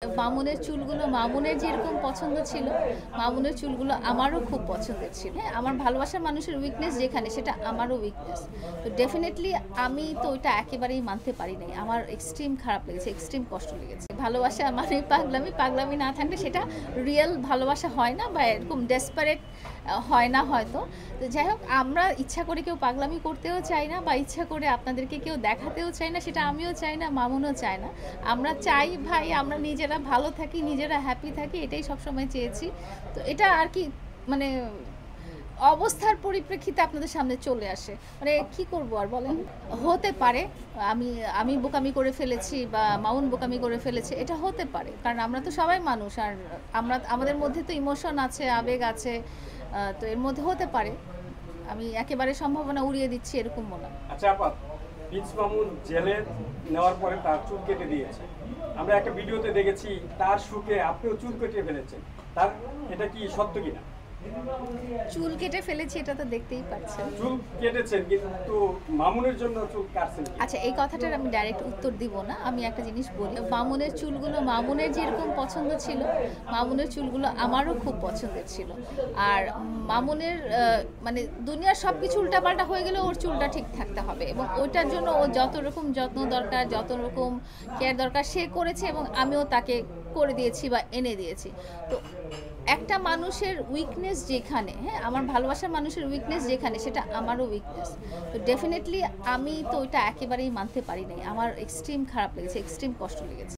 মামুনের চুলগুলো মামুনের যেরকম পছন্দ ছিল, মামুনের চুলগুলো আমারও খুব পছন্দের ছিল। হ্যাঁ, আমার ভালোবাসার মানুষের উইকনেস যেখানে সেটা আমারও উইকনেস। তো ডেফিনিটলি আমি তো ওইটা একেবারেই মানতে পারি নাই। আমার এক্সট্রিম খারাপ লেগেছে, এক্সট্রিম কষ্ট লেগেছে। ভালোবাসা মানে পাগলামি, পাগলামি না থাকলে সেটা রিয়েল ভালোবাসা হয় না বা এরকম ডেসপারেট হয় না হয়তো। তো যাই হোক, আমরা ইচ্ছা করে কেউ পাগলামি করতেও চাই না বা ইচ্ছা করে আপনাদেরকে কেউ দেখাতেও চাই না, সেটা আমিও চাই না, মামুনও চায় না। আমরা চাই ভাই আমরা নিজেরা ভালো থাকি, নিজেরা হ্যাপি থাকি, এটাই সবসময় চেয়েছি। তো এটা আর কি মানে অবস্থার পরিপ্রেক্ষিতে আপনাদের সামনে চলে আসে। মানে কি করব আর বলেন? হতে পারে আমি আমি বোকামি করে ফেলেছি বা মামুন বোকামি করে ফেলেছে, এটা হতে পারে। কারণ আমরা তো সবাই মানুষ, আর আমাদের মধ্যে তো ইমোশন আছে, আবেগ আছে। তো এর মধ্যে হতে পারে। আমি একেবারে সম্ভাবনা উড়িয়ে দিচ্ছি এরকমও না। আচ্ছা আপা, প্রিন্স মামুন জেলে নেওয়ার পরে তার চুল কেটে দিয়েছে। আমরা একটা ভিডিওতে দেখেছি তার সুখে আপনিও চুল কেটে ফেলেছেন। তার এটা কি সত্য কিনা? চুল কেটে ফেলেছি এটা তো দেখতেই পাচ্ছেন। চুল কেটেছেন কিন্তু মামুনের জন্য চুল কাটছেন কি? আচ্ছা, এই কথাটার আমি ডাইরেক্ট উত্তর দিব না। আমি একটা জিনিস বলি, মামুনের চুলগুলো মামুনের যেরকম পছন্দ ছিল, মামুনের চুলগুলো আমারও খুব পছন্দের ছিল। আর মামুনের মানে দুনিয়ার সব কিছু উল্টাপাল্টা হয়ে গেলে ওর চুলটা ঠিক থাকতে হবে, এবং ওইটার জন্য ও যত রকম যত্ন দরকার, যত রকম কেয়ার দরকার সে করেছে, এবং আমিও তাকে করে দিয়েছি বা এনে দিয়েছি। তো একটা মানুষের উইকনেস যেখানে, হ্যাঁ, আমার ভালোবাসার মানুষের উইকনেস যেখানে সেটা আমারও উইকনেস। তো ডেফিনেটলি আমি তো ওইটা একেবারেই মানতে পারি নাই। আমার এক্সট্রিম খারাপ লেগেছে, এক্সট্রিম কষ্ট লেগেছে।